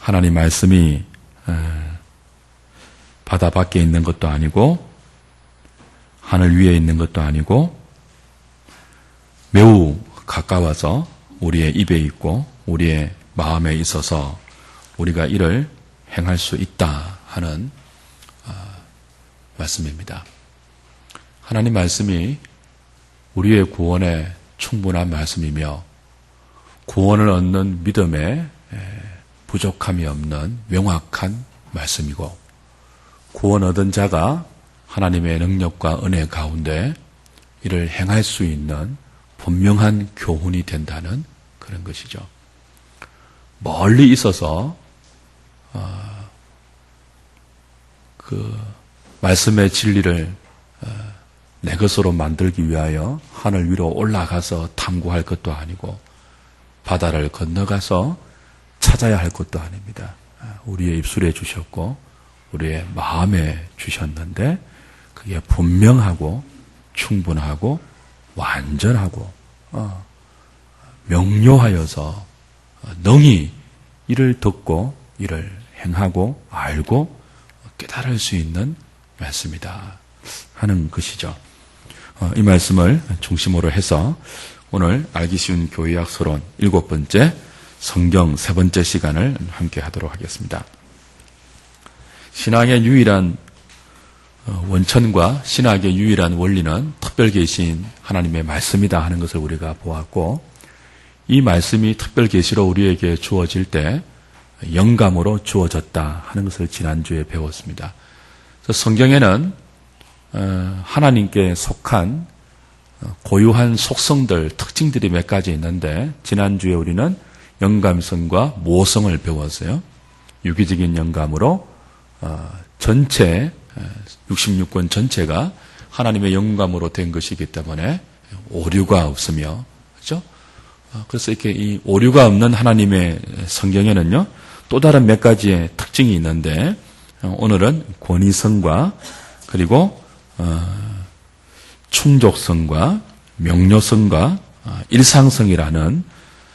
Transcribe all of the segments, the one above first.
하나님 말씀이 바다 밖에 있는 것도 아니고 하늘 위에 있는 것도 아니고 매우 가까워서 우리의 입에 있고 우리의 마음에 있어서 우리가 이를 행할 수 있다 하는 말씀입니다. 하나님 말씀이 우리의 구원에 충분한 말씀이며 구원을 얻는 믿음에 부족함이 없는 명확한 말씀이고 구원 얻은 자가 하나님의 능력과 은혜 가운데 이를 행할 수 있는 분명한 교훈이 된다는 그런 것이죠. 멀리 있어서 그 말씀의 진리를 내 것으로 만들기 위하여 하늘 위로 올라가서 탐구할 것도 아니고 바다를 건너가서 찾아야 할 것도 아닙니다. 우리의 입술에 주셨고 우리의 마음에 주셨는데 그게 분명하고 충분하고 완전하고 명료하여서 능히 이를 듣고 이를 행하고 알고 깨달을 수 있는 말씀이다 하는 것이죠. 이 말씀을 중심으로 해서 오늘 알기 쉬운 교회학 서론 7번째 성경 3번째 시간을 함께 하도록 하겠습니다. 신앙의 유일한 원천과 신학의 유일한 원리는 특별 계시인 하나님의 말씀이다 하는 것을 우리가 보았고 이 말씀이 특별 계시로 우리에게 주어질 때 영감으로 주어졌다 하는 것을 지난주에 배웠습니다. 성경에는 하나님께 속한 고유한 속성들, 특징들이 몇 가지 있는데 지난주에 우리는 영감성과 모성을 배웠어요. 유기적인 영감으로 전체 66권 전체가 하나님의 영감으로 된 것이기 때문에 오류가 없으며 그렇죠? 그래서 이렇게 이 오류가 없는 하나님의 성경에는요 또 다른 몇 가지의 특징이 있는데 오늘은 권위성과 그리고 충족성과 명료성과 일상성이라는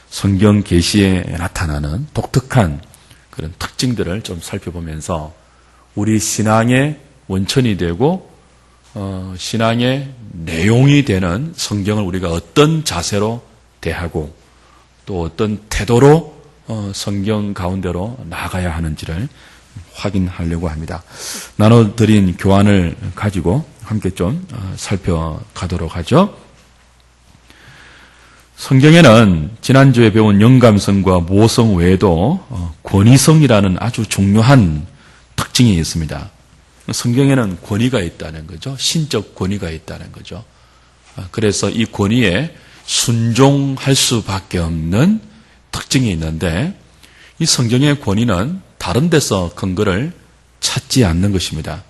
성경 계시에 나타나는 독특한 그런 특징들을 좀 살펴보면서 우리 신앙의 원천이 되고 신앙의 내용이 되는 성경을 우리가 어떤 자세로 대하고 또 어떤 태도로 성경 가운데로 나아가야 하는지를 확인하려고 합니다. 나눠드린 교환을 가지고 함께 좀 살펴가도록 하죠. 성경에는 지난주에 배운 영감성과 모성 외에도 권위성이라는 아주 중요한 특징이 있습니다. 성경에는 권위가 있다는 거죠. 신적 권위가 있다는 거죠. 그래서 이 권위에 순종할 수밖에 없는 특징이 있는데 이 성경의 권위는 다른 데서 근거를 찾지 않는 것입니다.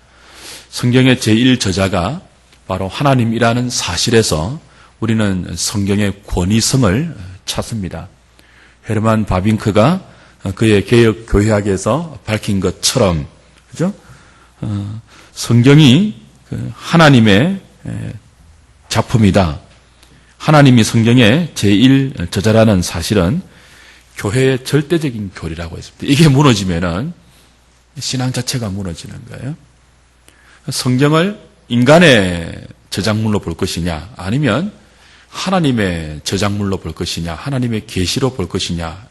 성경의 제1저자가 바로 하나님이라는 사실에서 우리는 성경의 권위성을 찾습니다. 헤르만 바빙크가 그의 개혁 교회학에서 밝힌 것처럼 그죠? 성경이 하나님의 작품이다. 하나님이 성경의 제1저자라는 사실은 교회의 절대적인 교리라고 했습니다. 이게 무너지면은 신앙 자체가 무너지는 거예요. 성경을 인간의 저작물로 볼 것이냐 아니면 하나님의 저작물로 볼 것이냐 하나님의 계시로 볼 것이냐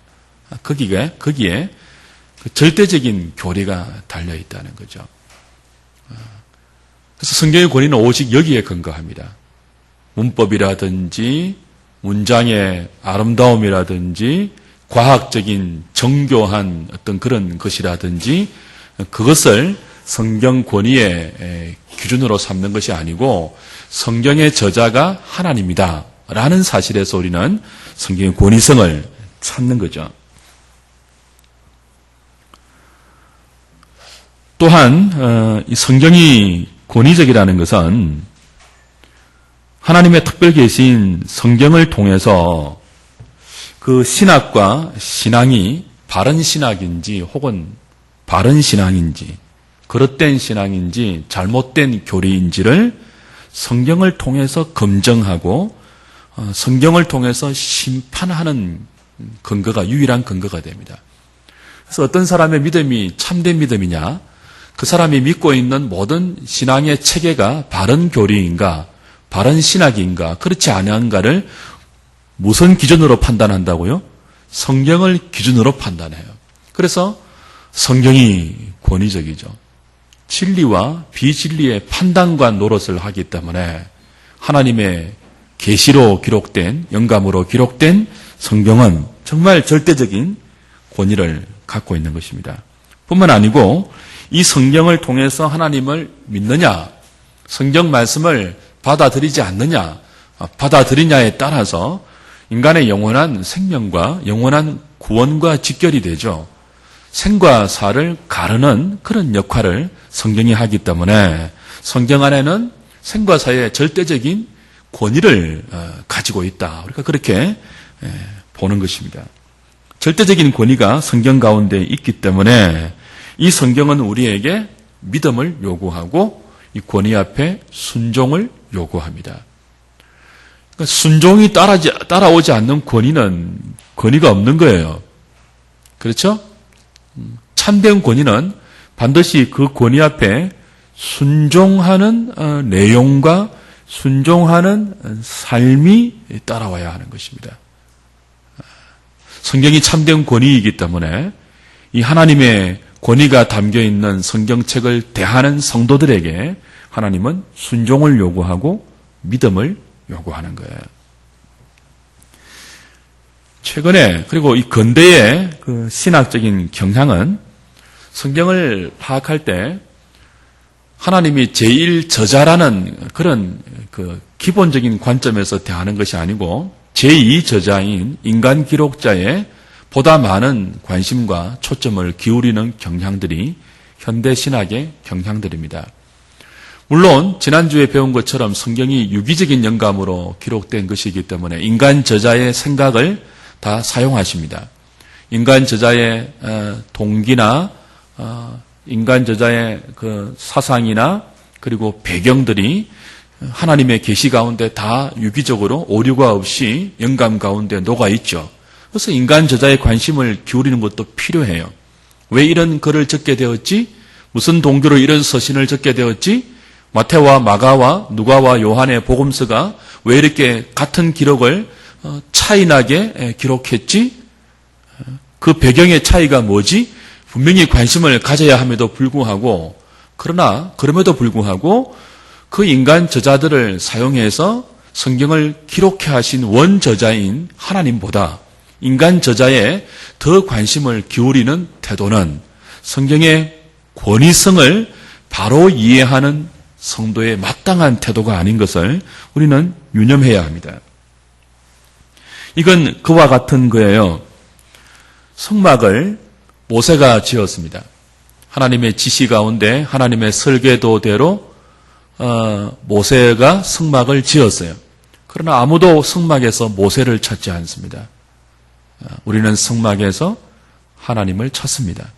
거기에 절대적인 교리가 달려있다는 거죠. 그래서 성경의 권위는 오직 여기에 근거합니다. 문법이라든지 문장의 아름다움이라든지 과학적인 정교한 어떤 그런 것이라든지 그것을 성경 권위의 기준으로 삼는 것이 아니고 성경의 저자가 하나님이다 라는 사실에서 우리는 성경의 권위성을 찾는 거죠. 또한 이 성경이 권위적이라는 것은 하나님의 특별 계시인 성경을 통해서 그 신학과 신앙이 바른 신학인지 혹은 바른 신앙인지 그릇된 신앙인지 잘못된 교리인지를 성경을 통해서 검증하고 성경을 통해서 심판하는 근거가 유일한 근거가 됩니다. 그래서 어떤 사람의 믿음이 참된 믿음이냐? 그 사람이 믿고 있는 모든 신앙의 체계가 바른 교리인가, 바른 신학인가, 그렇지 아니한가를 무슨 기준으로 판단한다고요? 성경을 기준으로 판단해요. 그래서 성경이 권위적이죠. 진리와 비진리의 판단과 노릇을 하기 때문에 하나님의 계시로 기록된, 영감으로 기록된 성경은 정말 절대적인 권위를 갖고 있는 것입니다. 뿐만 아니고 이 성경을 통해서 하나님을 믿느냐, 성경 말씀을 받아들이지 않느냐, 받아들이냐에 따라서 인간의 영원한 생명과 영원한 구원과 직결이 되죠. 생과 사를 가르는 그런 역할을 성경이 하기 때문에 성경 안에는 생과 사의 절대적인 권위를 가지고 있다. 우리가 그렇게 보는 것입니다. 절대적인 권위가 성경 가운데 있기 때문에 이 성경은 우리에게 믿음을 요구하고 이 권위 앞에 순종을 요구합니다. 그러니까 순종이 따라오지 않는 권위는 권위가 없는 거예요. 그렇죠? 참된 권위는 반드시 그 권위 앞에 순종하는 내용과 순종하는 삶이 따라와야 하는 것입니다. 성경이 참된 권위이기 때문에 이 하나님의 권위가 담겨있는 성경책을 대하는 성도들에게 하나님은 순종을 요구하고 믿음을 요구하는 거예요. 최근에 그리고 이 근대의 그 신학적인 경향은 성경을 파악할 때 하나님이 제1저자라는 그런 그 기본적인 관점에서 대하는 것이 아니고 제2저자인 인간 기록자의 보다 많은 관심과 초점을 기울이는 경향들이 현대 신학의 경향들입니다. 물론 지난주에 배운 것처럼 성경이 유기적인 영감으로 기록된 것이기 때문에 인간 저자의 생각을 다 사용하십니다. 인간 저자의 동기나 인간 저자의 그 사상이나 그리고 배경들이 하나님의 계시 가운데 다 유기적으로 오류가 없이 영감 가운데 녹아 있죠. 그래서 인간 저자의 관심을 기울이는 것도 필요해요. 왜 이런 글을 적게 되었지? 무슨 동기로 이런 서신을 적게 되었지? 마태와 마가와 누가와 요한의 복음서가 왜 이렇게 같은 기록을 차이나게 기록했지? 그 배경의 차이가 뭐지? 분명히 관심을 가져야 함에도 불구하고 그럼에도 불구하고 그 인간 저자들을 사용해서 성경을 기록해 하신 원저자인 하나님보다 인간 저자에 더 관심을 기울이는 태도는 성경의 권위성을 바로 이해하는 성도의 마땅한 태도가 아닌 것을 우리는 유념해야 합니다. 이건 그와 같은 거예요. 성막을 모세가 지었습니다. 하나님의 지시 가운데 하나님의 설계도대로 모세가 성막을 지었어요. 그러나 아무도 성막에서 모세를 찾지 않습니다. 우리는 성막에서 하나님을 찾습니다.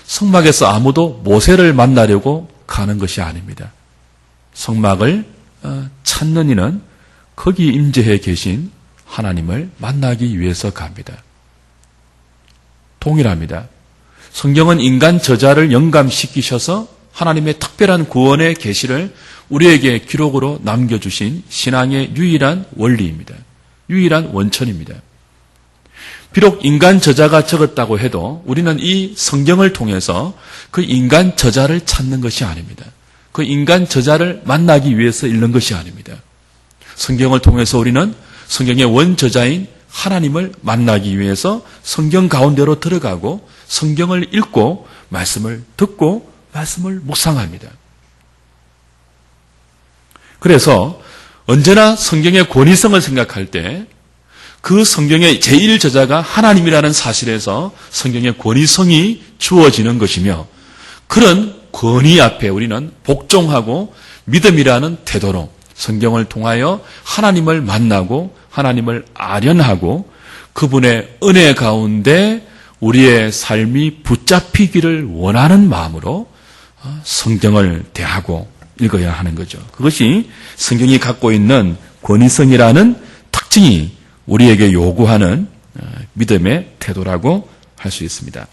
성막에서 아무도 모세를 만나려고 가는 것이 아닙니다. 성막을 찾는 이는 거기 임재해 계신 하나님을 만나기 위해서 갑니다. 동일합니다. 성경은 인간 저자를 영감시키셔서 하나님의 특별한 구원의 계시를 우리에게 기록으로 남겨주신 신앙의 유일한 원리입니다. 유일한 원천입니다. 비록 인간 저자가 적었다고 해도 우리는 이 성경을 통해서 그 인간 저자를 찾는 것이 아닙니다. 그 인간 저자를 만나기 위해서 읽는 것이 아닙니다. 성경을 통해서 우리는 성경의 원저자인 하나님을 만나기 위해서 성경 가운데로 들어가고 성경을 읽고 말씀을 듣고 말씀을 묵상합니다. 그래서 언제나 성경의 권위성을 생각할 때 그 성경의 제1저자가 하나님이라는 사실에서 성경의 권위성이 주어지는 것이며 그런 권위 앞에 우리는 복종하고 믿음이라는 태도로 성경을 통하여 하나님을 만나고 하나님을 아련하고 그분의 은혜 가운데 우리의 삶이 붙잡히기를 원하는 마음으로 성경을 대하고 읽어야 하는 거죠. 그것이 성경이 갖고 있는 권위성이라는 특징이 우리에게 요구하는 믿음의 태도라고 할 수 있습니다.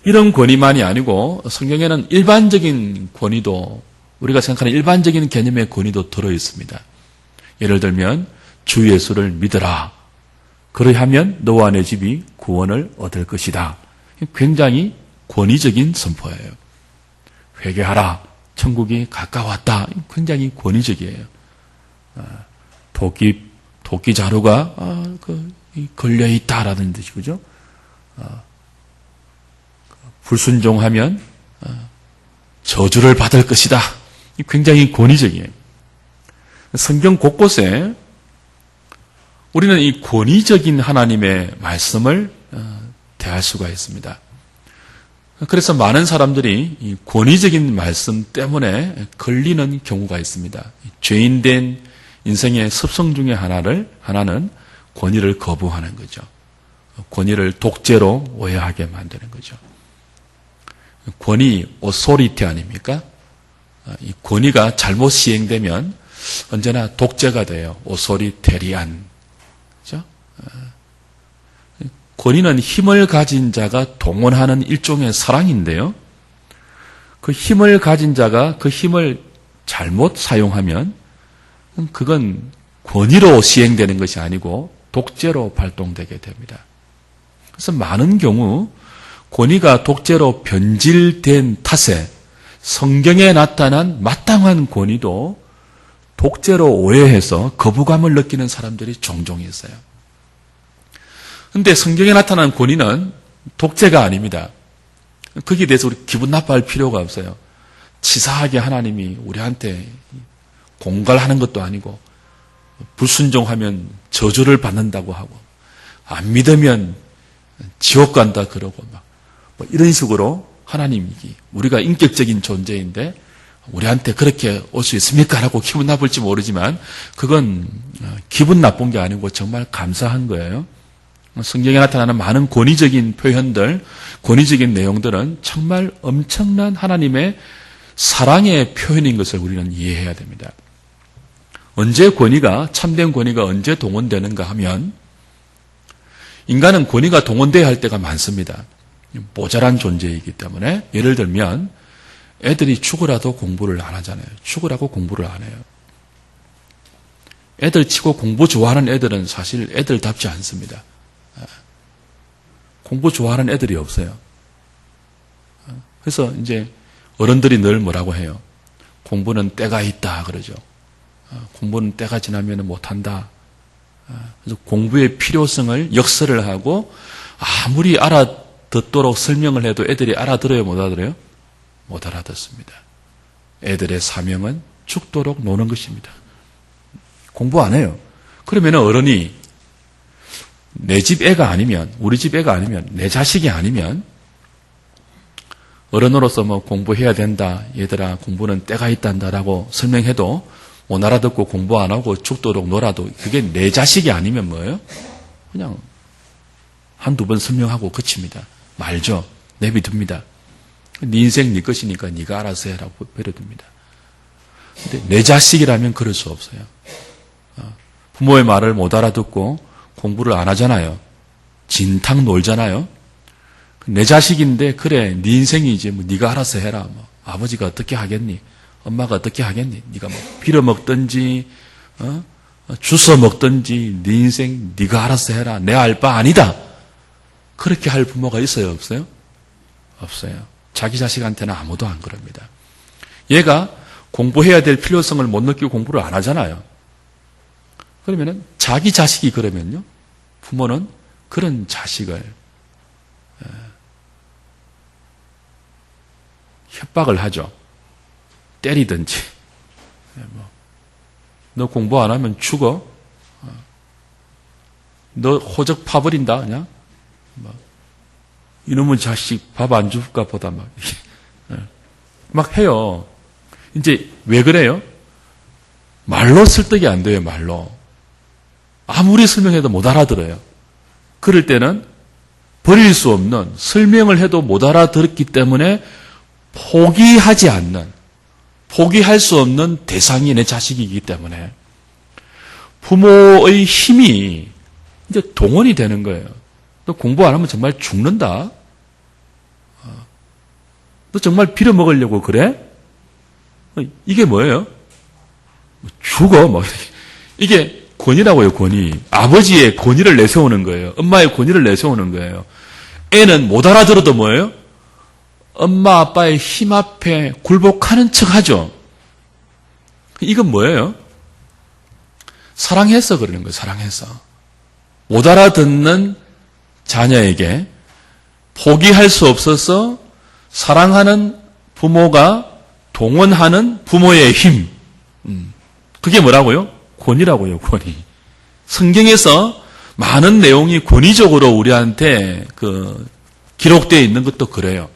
이런 권위만이 아니고 성경에는 일반적인 권위도, 우리가 생각하는 일반적인 개념의 권위도 들어 있습니다. 예를 들면 주 예수를 믿어라. 그러하면 너와 내 집이 구원을 얻을 것이다. 굉장히 권위적인 선포예요. 회개하라. 천국이 가까웠다. 굉장히 권위적이에요. 도끼 자루가 걸려 있다라는 뜻이 그죠? 불순종하면 저주를 받을 것이다. 굉장히 권위적이에요. 성경 곳곳에 우리는 이 권위적인 하나님의 말씀을 대할 수가 있습니다. 그래서 많은 사람들이 이 권위적인 말씀 때문에 걸리는 경우가 있습니다. 죄인된 인생의 습성 중에 하나는 권위를 거부하는 거죠. 권위를 독재로 오해하게 만드는 거죠. 권위, 오소리티 아닙니까? 이 권위가 잘못 시행되면 언제나 독재가 돼요. 오소리테리안. 그죠? 권위는 힘을 가진 자가 동원하는 일종의 사랑인데요. 그 힘을 가진 자가 그 힘을 잘못 사용하면 그건 권위로 시행되는 것이 아니고 독재로 발동되게 됩니다. 그래서 많은 경우 권위가 독재로 변질된 탓에 성경에 나타난 마땅한 권위도 독재로 오해해서 거부감을 느끼는 사람들이 종종 있어요. 그런데 성경에 나타난 권위는 독재가 아닙니다. 거기에 대해서 우리 기분 나빠할 필요가 없어요. 치사하게 하나님이 우리한테 공갈하는 것도 아니고 불순종하면 저주를 받는다고 하고 안 믿으면 지옥 간다 그러고 막 뭐 이런 식으로 하나님이 우리가 인격적인 존재인데 우리한테 그렇게 올 수 있습니까? 라고 기분 나쁠지 모르지만 그건 기분 나쁜 게 아니고 정말 감사한 거예요. 성경에 나타나는 많은 권위적인 표현들, 권위적인 내용들은 정말 엄청난 하나님의 사랑의 표현인 것을 우리는 이해해야 됩니다. 언제 권위가, 참된 권위가 언제 동원되는가 하면 인간은 권위가 동원돼야 할 때가 많습니다. 모자란 존재이기 때문에 예를 들면 애들이 죽으라도 공부를 안 하잖아요. 죽으라고 공부를 안 해요. 애들 치고 공부 좋아하는 애들은 사실 애들답지 않습니다. 공부 좋아하는 애들이 없어요. 그래서 이제 어른들이 늘 뭐라고 해요? 공부는 때가 있다 그러죠. 공부는 때가 지나면 못한다. 그래서 공부의 필요성을 역설을 하고 아무리 알아듣도록 설명을 해도 애들이 알아들어요, 못 알아들어요? 못 알아듣습니다. 애들의 사명은 죽도록 노는 것입니다. 공부 안 해요. 그러면 어른이 내 집 애가 아니면, 우리 집 애가 아니면, 내 자식이 아니면 어른으로서 뭐 공부해야 된다, 얘들아 공부는 때가 있단다라고 설명해도 못 알아듣고 공부 안 하고 죽도록 놀아도 그게 내 자식이 아니면 뭐예요? 그냥 한두 번 설명하고 그칩니다. 말죠. 내비둡니다. 네 인생 네 것이니까 네가 알아서 해라고 버려둡니다. 근데 내 자식이라면 그럴 수 없어요. 부모의 말을 못 알아듣고 공부를 안 하잖아요. 진탕 놀잖아요. 내 자식인데 그래 네 인생이지 뭐 네가 알아서 해라. 뭐 아버지가 어떻게 하겠니? 엄마가 어떻게 하겠니? 네가 뭐 빌어먹든지 주워 먹든지 네 인생 네가 알아서 해라. 내 알 바 아니다. 그렇게 할 부모가 있어요? 없어요? 없어요. 자기 자식한테는 아무도 안 그럽니다. 얘가 공부해야 될 필요성을 못 느끼고 공부를 안 하잖아요. 그러면은 자기 자식이 그러면요. 부모는 그런 자식을 협박을 하죠. 때리든지. 너 공부 안 하면 죽어. 너 호적 파버린다 그냥. 이놈의 자식 밥 안 줄까 보다 막 해요. 이제 왜 그래요? 말로 설득이 안 돼요. 말로. 아무리 설명해도 못 알아들어요. 그럴 때는 버릴 수 없는, 설명을 해도 못 알아들었기 때문에 포기하지 않는, 포기할 수 없는 대상이 내 자식이기 때문에 부모의 힘이 이제 동원이 되는 거예요. 너 공부 안 하면 정말 죽는다. 너 정말 빌어먹으려고 그래? 이게 뭐예요? 죽어. 뭐 이게 권위라고요, 권위. 아버지의 권위를 내세우는 거예요. 엄마의 권위를 내세우는 거예요. 애는 못 알아들어도 뭐예요? 엄마, 아빠의 힘 앞에 굴복하는 척 하죠. 이건 뭐예요? 사랑해서 그러는 거예요, 사랑해서. 못 알아듣는 자녀에게 포기할 수 없어서 사랑하는 부모가 동원하는 부모의 힘. 그게 뭐라고요? 권위라고요, 권위. 성경에서 많은 내용이 권위적으로 우리한테 기록되어 있는 것도 그래요.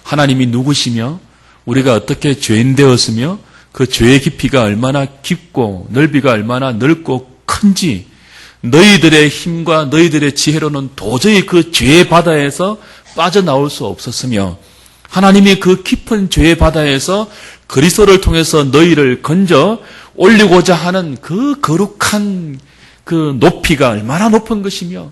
하나님이 누구시며 우리가 어떻게 죄인 되었으며 그 죄의 깊이가 얼마나 깊고 넓이가 얼마나 넓고 큰지 너희들의 힘과 너희들의 지혜로는 도저히 그 죄의 바다에서 빠져나올 수 없었으며 하나님이 그 깊은 죄의 바다에서 그리스도를 통해서 너희를 건져 올리고자 하는 그 거룩한 그 높이가 얼마나 높은 것이며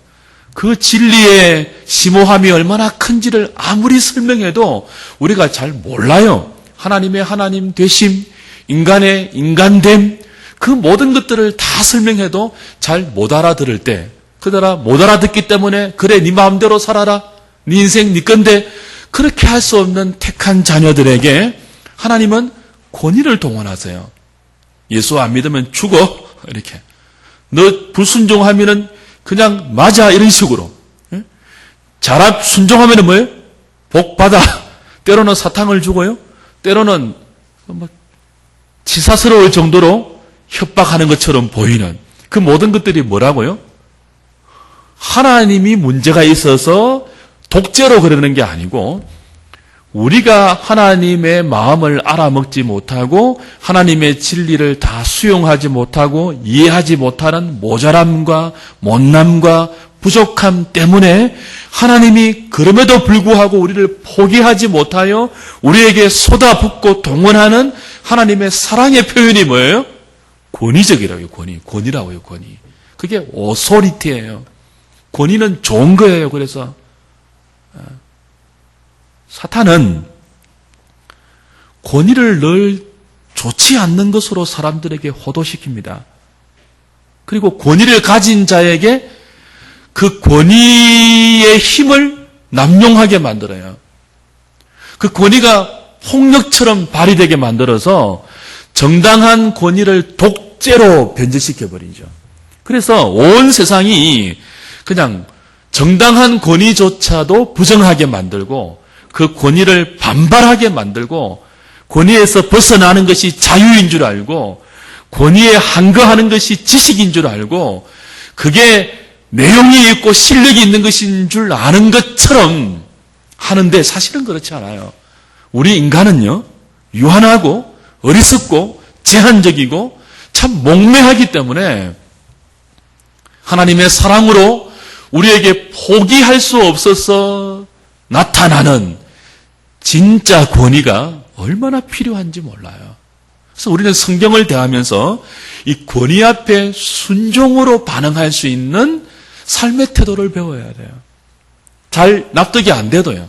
그 진리의 심오함이 얼마나 큰지를 아무리 설명해도 우리가 잘 몰라요. 하나님의 하나님 되심, 인간의 인간됨, 그 모든 것들을 다 설명해도 잘 못 알아들을 때, 그러나 못 알아듣기 때문에 그래 네 마음대로 살아라, 네 인생 네 건데 그렇게 할 수 없는 택한 자녀들에게 하나님은 권위를 동원하세요. 예수 안 믿으면 죽어 이렇게. 너 불순종하면은 그냥 맞아 이런 식으로. 잘 순종하면은 뭐예요? 복 받아. 때로는 사탕을 주고요. 때로는 치사스러울 정도로 협박하는 것처럼 보이는 그 모든 것들이 뭐라고요? 하나님이 문제가 있어서 독재로 그러는 게 아니고 우리가 하나님의 마음을 알아먹지 못하고 하나님의 진리를 다 수용하지 못하고 이해하지 못하는 모자람과 못남과 부족함 때문에 하나님이 그럼에도 불구하고 우리를 포기하지 못하여 우리에게 쏟아붓고 동원하는 하나님의 사랑의 표현이 뭐예요? 권위적이라고요. 권위라고요. 권위. 그게 오소리티예요. 권위는 좋은 거예요. 그래서 사탄은 권위를 늘 좋지 않는 것으로 사람들에게 호도시킵니다. 그리고 권위를 가진 자에게 그 권위의 힘을 남용하게 만들어요. 그 권위가 폭력처럼 발휘되게 만들어서 정당한 권위를 독재로 변질시켜버리죠. 그래서 온 세상이 그냥 정당한 권위조차도 부정하게 만들고 그 권위를 반발하게 만들고 권위에서 벗어나는 것이 자유인 줄 알고 권위에 항거하는 것이 지식인 줄 알고 그게 내용이 있고 실력이 있는 것인 줄 아는 것처럼 하는데 사실은 그렇지 않아요. 우리 인간은요, 유한하고 어리석고 제한적이고 참 목매하기 때문에 하나님의 사랑으로 우리에게 포기할 수 없어서 나타나는 진짜 권위가 얼마나 필요한지 몰라요. 그래서 우리는 성경을 대하면서 이 권위 앞에 순종으로 반응할 수 있는 삶의 태도를 배워야 돼요. 잘 납득이 안 돼도요.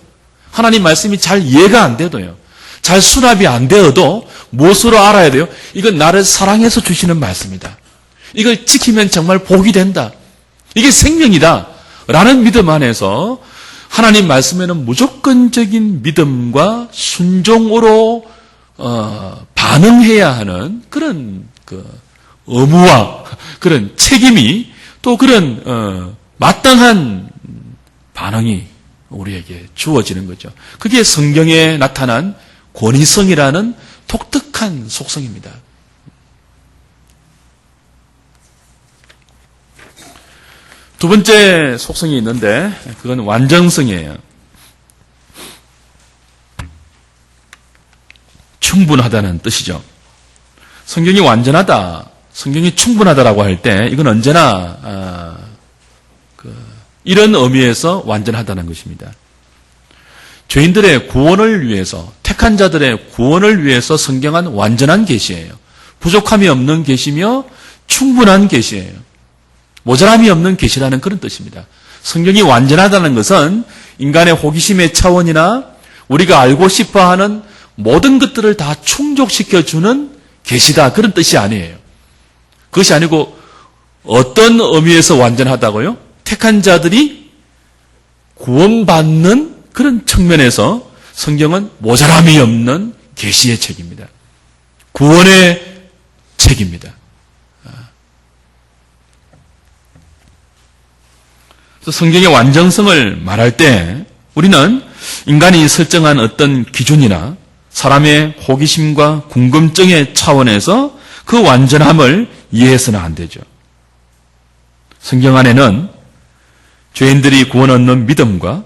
하나님 말씀이 잘 이해가 안 돼도요. 잘 수납이 안 되어도 무엇으로 알아야 돼요? 이건 나를 사랑해서 주시는 말씀이다. 이걸 지키면 정말 복이 된다. 이게 생명이다. 라는 믿음 안에서 하나님 말씀에는 무조건적인 믿음과 순종으로 반응해야 하는 그런 의무와 그런 책임이 또 그런 마땅한 반응이 우리에게 주어지는 거죠. 그게 성경에 나타난 권위성이라는 독특한 속성입니다. 두 번째 속성이 있는데 그건 완전성이에요. 충분하다는 뜻이죠. 성경이 완전하다, 성경이 충분하다라고 할 때 이건 언제나 이런 의미에서 완전하다는 것입니다. 죄인들의 구원을 위해서, 택한 자들의 구원을 위해서 성경은 완전한 계시예요. 부족함이 없는 계시며 충분한 계시예요. 모자람이 없는 계시라는 그런 뜻입니다. 성경이 완전하다는 것은 인간의 호기심의 차원이나 우리가 알고 싶어하는 모든 것들을 다 충족시켜주는 계시다. 그런 뜻이 아니에요. 그것이 아니고 어떤 의미에서 완전하다고요? 택한 자들이 구원받는 그런 측면에서 성경은 모자람이 없는 계시의 책입니다. 구원의 책입니다. 그래서 성경의 완전성을 말할 때 우리는 인간이 설정한 어떤 기준이나 사람의 호기심과 궁금증의 차원에서 그 완전함을 이해해서는 안 되죠. 성경 안에는 죄인들이 구원 얻는 믿음과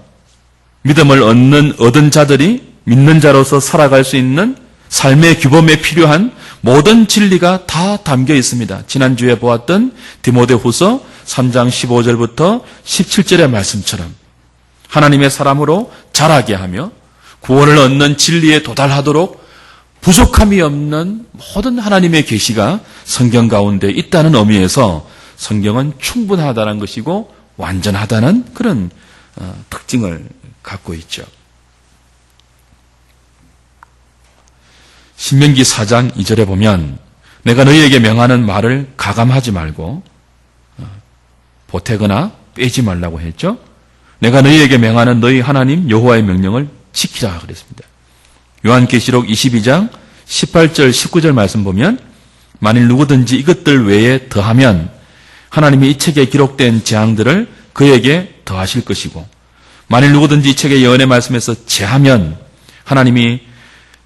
믿음을 얻은 자들이 믿는 자로서 살아갈 수 있는 삶의 규범에 필요한 모든 진리가 다 담겨 있습니다. 지난주에 보았던 디모데후서 3장 15절부터 17절의 말씀처럼 하나님의 사람으로 자라게 하며 구원을 얻는 진리에 도달하도록 부족함이 없는 모든 하나님의 계시가 성경 가운데 있다는 의미에서 성경은 충분하다는 것이고 완전하다는 그런 특징을 갖고 있죠. 신명기 4장 2절에 보면 내가 너희에게 명하는 말을 가감하지 말고 보태거나 빼지 말라고 했죠. 내가 너희에게 명하는 너희 하나님 여호와의 명령을 지키라 그랬습니다. 요한계시록 22장 18절 19절 말씀 보면 만일 누구든지 이것들 외에 더하면 하나님이 이 책에 기록된 재앙들을 그에게 더하실 것이고 만일 누구든지 이 책의 예언의 말씀에서 제하면 하나님이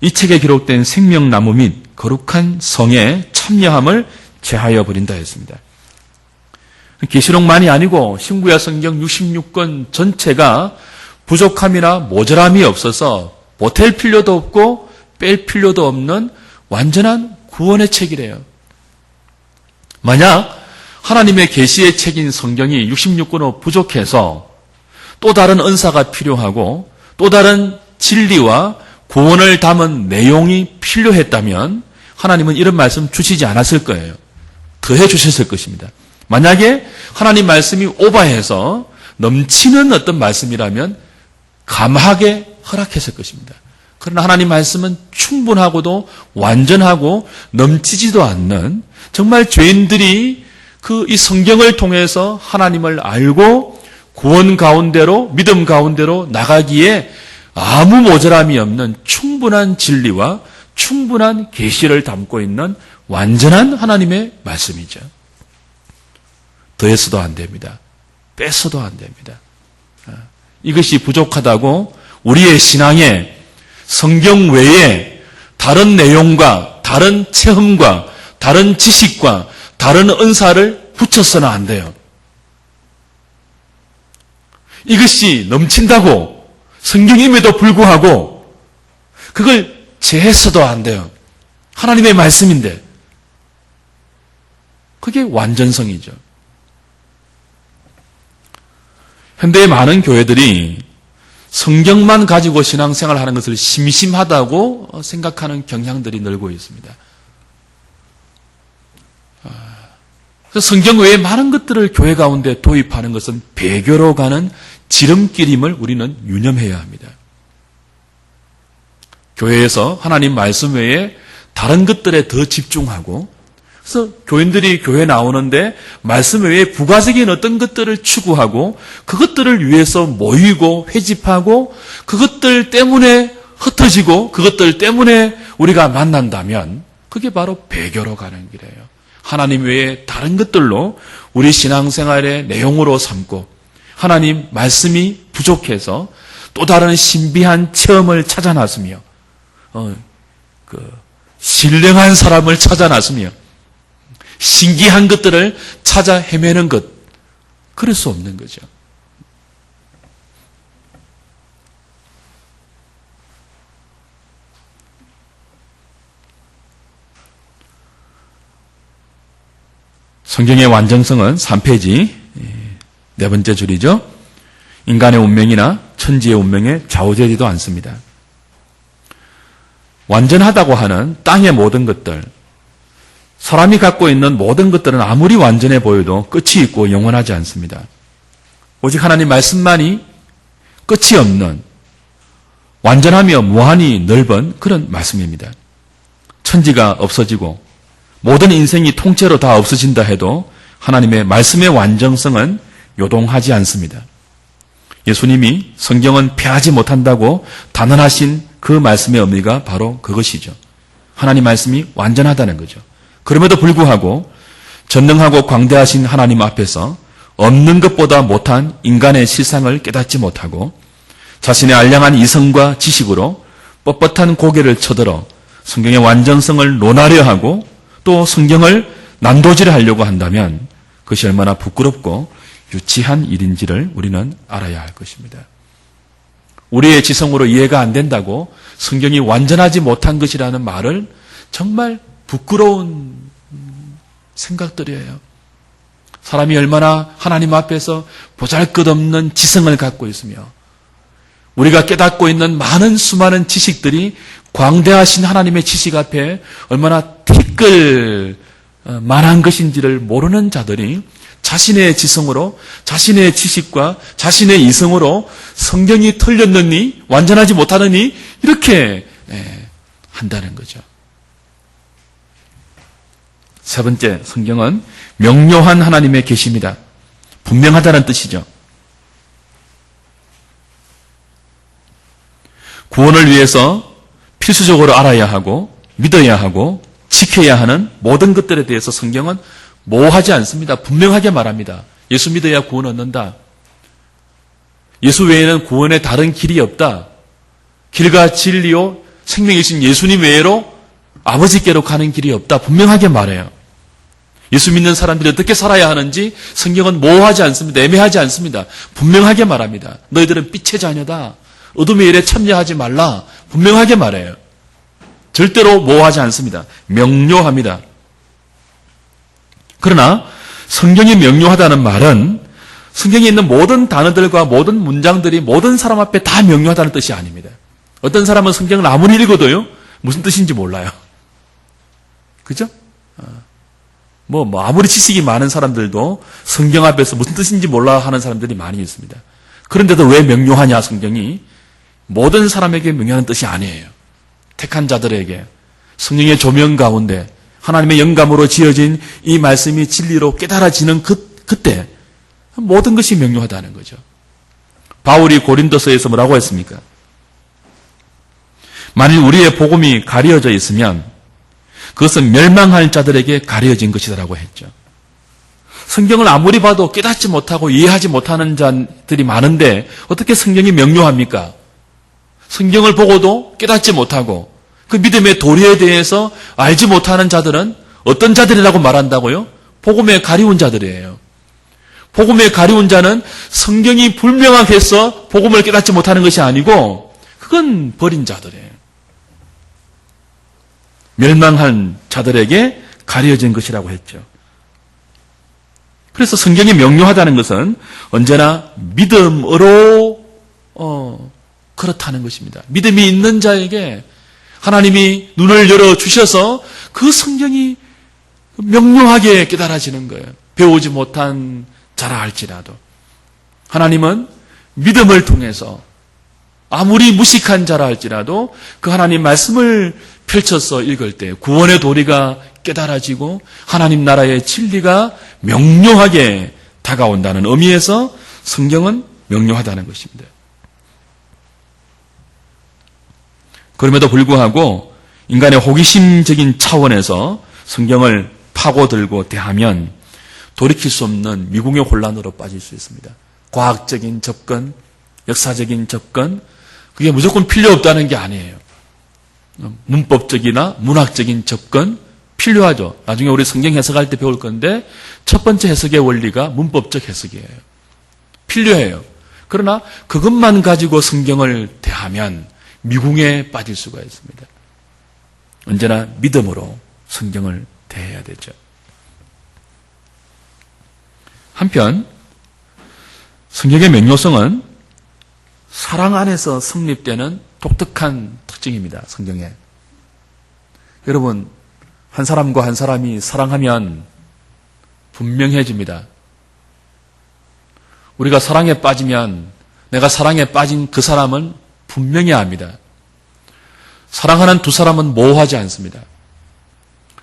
이 책에 기록된 생명나무 및 거룩한 성에 참여함을 제하여 버린다 했습니다. 계시록만이 아니고 신구약 성경 66권 전체가 부족함이나 모자람이 없어서 보탤 필요도 없고 뺄 필요도 없는 완전한 구원의 책이래요. 만약 하나님의 계시의 책인 성경이 66권으로 부족해서 또 다른 은사가 필요하고 또 다른 진리와 구원을 담은 내용이 필요했다면 하나님은 이런 말씀 주시지 않았을 거예요. 더해 주셨을 것입니다. 만약에 하나님 말씀이 오버해서 넘치는 어떤 말씀이라면 감하게 허락했을 것입니다. 그러나 하나님 말씀은 충분하고도 완전하고 넘치지도 않는 정말 죄인들이 이 성경을 통해서 하나님을 알고 구원 가운데로 믿음 가운데로 나가기에 아무 모자람이 없는 충분한 진리와 충분한 계시를 담고 있는 완전한 하나님의 말씀이죠. 더해서도 안 됩니다. 뺐어도 안 됩니다. 이것이 부족하다고 우리의 신앙에 성경 외에 다른 내용과 다른 체험과 다른 지식과 다른 은사를 붙여서는 안 돼요. 이것이 넘친다고 성경임에도 불구하고 그걸 제했어도 안 돼요. 하나님의 말씀인데 그게 완전성이죠. 현대의 많은 교회들이 성경만 가지고 신앙생활을 하는 것을 심심하다고 생각하는 경향들이 늘고 있습니다. 그래서 성경 외에 많은 것들을 교회 가운데 도입하는 것은 배교로 가는 지름길임을 우리는 유념해야 합니다. 교회에서 하나님 말씀 외에 다른 것들에 더 집중하고 그래서 교인들이 교회 나오는데 말씀 외에 부가적인 어떤 것들을 추구하고 그것들을 위해서 모이고 회집하고 그것들 때문에 흩어지고 그것들 때문에 우리가 만난다면 그게 바로 배교로 가는 길이에요. 하나님 외에 다른 것들로 우리 신앙생활의 내용으로 삼고 하나님 말씀이 부족해서 또 다른 신비한 체험을 찾아 나서며 신령한 사람을 찾아 나서며 신기한 것들을 찾아 헤매는 것 그럴 수 없는 거죠. 성경의 완전성은 3페이지 네 번째 줄이죠. 인간의 운명이나 천지의 운명에 좌우되지도 않습니다. 완전하다고 하는 땅의 모든 것들, 사람이 갖고 있는 모든 것들은 아무리 완전해 보여도 끝이 있고 영원하지 않습니다. 오직 하나님 말씀만이 끝이 없는 완전하며 무한히 넓은 그런 말씀입니다. 천지가 없어지고 모든 인생이 통째로 다 없어진다 해도 하나님의 말씀의 완전성은 요동하지 않습니다. 예수님이 성경은 폐하지 못한다고 단언하신 그 말씀의 의미가 바로 그것이죠. 하나님 말씀이 완전하다는 거죠. 그럼에도 불구하고 전능하고 광대하신 하나님 앞에서 없는 것보다 못한 인간의 실상을 깨닫지 못하고 자신의 알량한 이성과 지식으로 뻣뻣한 고개를 쳐들어 성경의 완전성을 논하려 하고 또 성경을 난도질하려고 한다면 그것이 얼마나 부끄럽고 유치한 일인지를 우리는 알아야 할 것입니다. 우리의 지성으로 이해가 안 된다고 성경이 완전하지 못한 것이라는 말을 정말 부끄러운 생각들이에요. 사람이 얼마나 하나님 앞에서 보잘것없는 지성을 갖고 있으며 우리가 깨닫고 있는 많은 수많은 지식들이 광대하신 하나님의 지식 앞에 얼마나 티끌 만한 것인지를 모르는 자들이 자신의 지성으로 자신의 지식과 자신의 이성으로 성경이 틀렸느니 완전하지 못하느니 이렇게 한다는 거죠. 세 번째, 성경은 명료한 하나님의 계시입니다. 분명하다는 뜻이죠. 구원을 위해서 필수적으로 알아야 하고 믿어야 하고 지켜야 하는 모든 것들에 대해서 성경은 모호하지 않습니다. 분명하게 말합니다. 예수 믿어야 구원 얻는다. 예수 외에는 구원에 다른 길이 없다. 길과 진리요 생명이신 예수님 외에로 아버지께로 가는 길이 없다. 분명하게 말해요. 예수 믿는 사람들이 어떻게 살아야 하는지 성경은 모호하지 않습니다. 애매하지 않습니다. 분명하게 말합니다. 너희들은 빛의 자녀다. 어둠의 일에 참여하지 말라. 분명하게 말해요. 절대로 모호하지 않습니다. 명료합니다. 그러나 성경이 명료하다는 말은 성경에 있는 모든 단어들과 모든 문장들이 모든 사람 앞에 다 명료하다는 뜻이 아닙니다. 어떤 사람은 성경을 아무리 읽어도요 무슨 뜻인지 몰라요. 그죠? 아무리 지식이 많은 사람들도 성경 앞에서 무슨 뜻인지 몰라 하는 사람들이 많이 있습니다. 그런데도 왜 명료하냐 성경이? 모든 사람에게 명료한 뜻이 아니에요. 택한 자들에게 성령의 조명 가운데 하나님의 영감으로 지어진 이 말씀이 진리로 깨달아지는 그때 모든 것이 명료하다는 거죠. 바울이 고린도서에서 뭐라고 했습니까? 만일 우리의 복음이 가려져 있으면 그것은 멸망할 자들에게 가려진 것이다라고 했죠. 성경을 아무리 봐도 깨닫지 못하고 이해하지 못하는 자들이 많은데 어떻게 성경이 명료합니까? 성경을 보고도 깨닫지 못하고 그 믿음의 도리에 대해서 알지 못하는 자들은 어떤 자들이라고 말한다고요? 복음에 가리운 자들이에요. 복음에 가리운 자는 성경이 불명하게 해서 복음을 깨닫지 못하는 것이 아니고 그건 버린 자들이에요. 멸망한 자들에게 가려진 것이라고 했죠. 그래서 성경이 명료하다는 것은 언제나 믿음으로 그렇다는 것입니다. 믿음이 있는 자에게 하나님이 눈을 열어주셔서 그 성경이 명료하게 깨달아지는 거예요. 배우지 못한 자라 할지라도. 하나님은 믿음을 통해서 아무리 무식한 자라 할지라도 그 하나님 말씀을 펼쳐서 읽을 때 구원의 도리가 깨달아지고 하나님 나라의 진리가 명료하게 다가온다는 의미에서 성경은 명료하다는 것입니다. 그럼에도 불구하고 인간의 호기심적인 차원에서 성경을 파고들고 대하면 돌이킬 수 없는 미궁의 혼란으로 빠질 수 있습니다. 과학적인 접근, 역사적인 접근, 그게 무조건 필요 없다는 게 아니에요. 문법적이나 문학적인 접근 필요하죠. 나중에 우리 성경 해석할 때 배울 건데 첫 번째 해석의 원리가 문법적 해석이에요. 필요해요. 그러나 그것만 가지고 성경을 대하면 미궁에 빠질 수가 있습니다. 언제나 믿음으로 성경을 대해야 되죠. 한편 성경의 명료성은 사랑 안에서 성립되는 독특한 특징입니다. 성경에. 여러분, 한 사람과 한 사람이 사랑하면 분명해집니다. 우리가 사랑에 빠지면 내가 사랑에 빠진 그 사람은 분명해야 합니다. 사랑하는 두 사람은 모호하지 않습니다.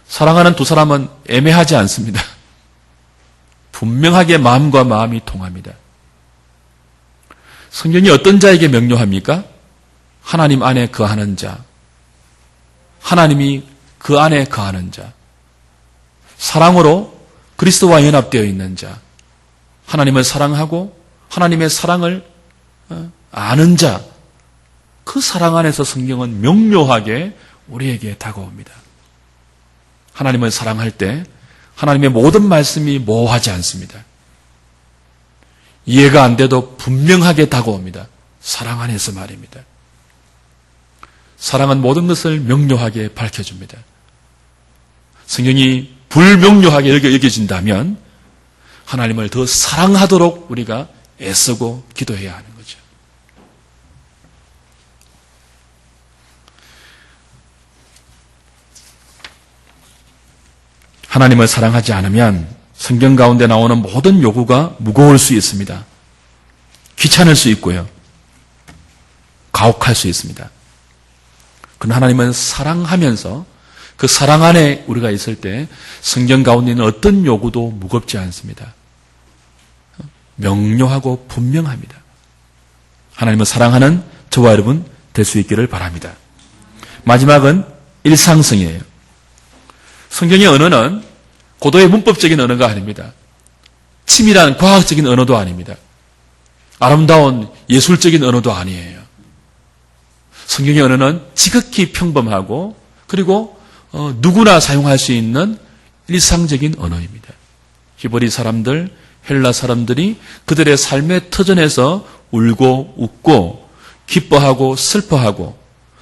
사랑하는 두 사람은 애매하지 않습니다. 분명하게 마음과 마음이 통합니다. 성경이 어떤 자에게 명료합니까? 하나님 안에 거하는 자, 하나님이 그 안에 거하는 자, 사랑으로 그리스도와 연합되어 있는 자, 하나님을 사랑하고 하나님의 사랑을 아는 자, 그 사랑 안에서 성경은 명료하게 우리에게 다가옵니다. 하나님을 사랑할 때 하나님의 모든 말씀이 모호하지 않습니다. 이해가 안 돼도 분명하게 다가옵니다. 사랑 안에서 말입니다. 사랑은 모든 것을 명료하게 밝혀줍니다. 성경이 불명료하게 여겨진다면 하나님을 더 사랑하도록 우리가 애쓰고 기도해야 하는 거죠. 하나님을 사랑하지 않으면 성경 가운데 나오는 모든 요구가 무거울 수 있습니다. 귀찮을 수 있고요. 가혹할 수 있습니다. 그러나 하나님은 사랑하면서 그 사랑 안에 우리가 있을 때 성경 가운데 있는 어떤 요구도 무겁지 않습니다. 명료하고 분명합니다. 하나님을 사랑하는 저와 여러분 될 수 있기를 바랍니다. 마지막은 일상성이에요. 성경의 언어는 고도의 문법적인 언어가 아닙니다. 치밀한 과학적인 언어도 아닙니다. 아름다운 예술적인 언어도 아니에요. 성경의 언어는 지극히 평범하고 그리고 누구나 사용할 수 있는 일상적인 언어입니다. 히브리 사람들, 헬라 사람들이 그들의 삶의 터전에서 울고 웃고 기뻐하고 슬퍼하고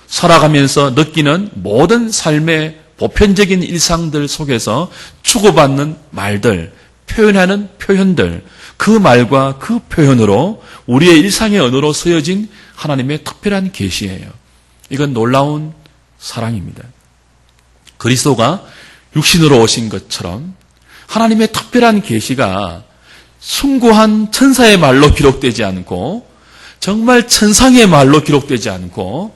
살아가면서 느끼는 모든 삶의 보편적인 일상들 속에서 주고받는 말들, 표현하는 표현들, 그 말과 그 표현으로 우리의 일상의 언어로 쓰여진 하나님의 특별한 계시예요. 이건 놀라운 사랑입니다. 그리스도가 육신으로 오신 것처럼 하나님의 특별한 계시가 숭고한 천사의 말로 기록되지 않고 정말 천상의 말로 기록되지 않고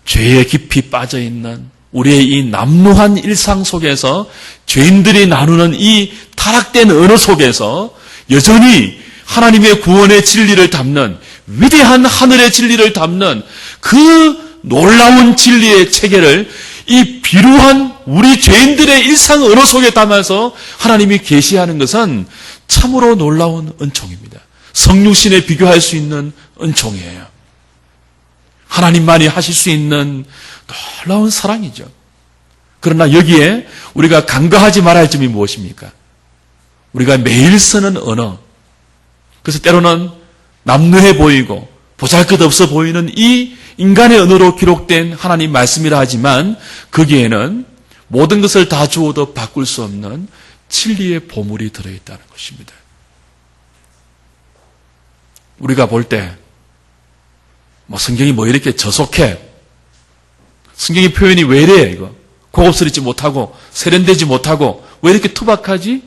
죄에 깊이 빠져있는 우리의 이 남루한 일상 속에서 죄인들이 나누는 이 타락된 언어 속에서 여전히 하나님의 구원의 진리를 담는 위대한 하늘의 진리를 담는 그 놀라운 진리의 체계를 이 비루한 우리 죄인들의 일상 언어 속에 담아서 하나님이 계시하는 것은 참으로 놀라운 은총입니다. 성육신에 비교할 수 있는 은총이에요. 하나님만이 하실 수 있는 놀라운 사랑이죠. 그러나 여기에 우리가 간과하지 말아야 할 점이 무엇입니까? 우리가 매일 쓰는 언어, 그래서 때로는 남루해 보이고 보잘것없어 보이는 이 인간의 언어로 기록된 하나님 말씀이라 하지만 거기에는 모든 것을 다 주어도 바꿀 수 없는 진리의 보물이 들어있다는 것입니다. 우리가 볼 때 성경이 이렇게 저속해? 성경의 표현이 왜 이래 이거? 고급스럽지 못하고 세련되지 못하고 왜 이렇게 투박하지?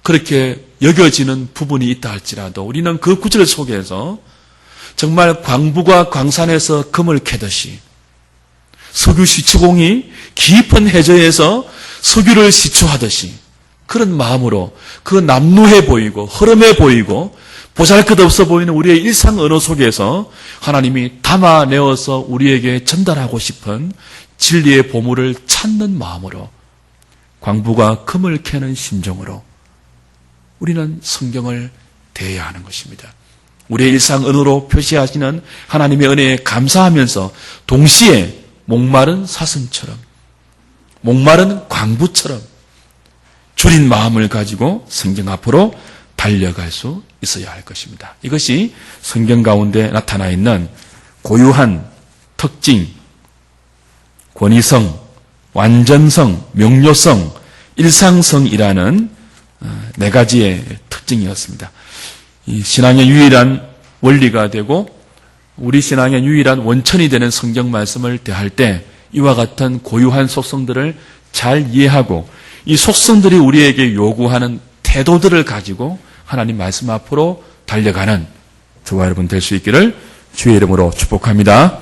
그렇게 여겨지는 부분이 있다 할지라도 우리는 그 구절 속에서 정말 광부가 광산에서 금을 캐듯이 석유 시추공이 깊은 해저에서 석유를 시추하듯이 그런 마음으로 그 남루해 보이고 허름해 보이고 보잘것없어 보이는 우리의 일상 언어 속에서 하나님이 담아내어서 우리에게 전달하고 싶은 진리의 보물을 찾는 마음으로 광부가 금을 캐는 심정으로 우리는 성경을 대해야 하는 것입니다. 우리의 일상 언어로 표시하시는 하나님의 은혜에 감사하면서 동시에 목마른 사슴처럼 목마른 광부처럼 줄인 마음을 가지고 성경 앞으로 달려갈 수 있어야 할 것입니다. 이것이 성경 가운데 나타나 있는 고유한 특징, 권위성, 완전성, 명료성, 일상성이라는 네 가지의 특징이었습니다. 이 신앙의 유일한 원리가 되고 우리 신앙의 유일한 원천이 되는 성경 말씀을 대할 때 이와 같은 고유한 속성들을 잘 이해하고 이 속성들이 우리에게 요구하는 태도들을 가지고 하나님 말씀 앞으로 달려가는 저와 여러분 될 수 있기를 주의 이름으로 축복합니다.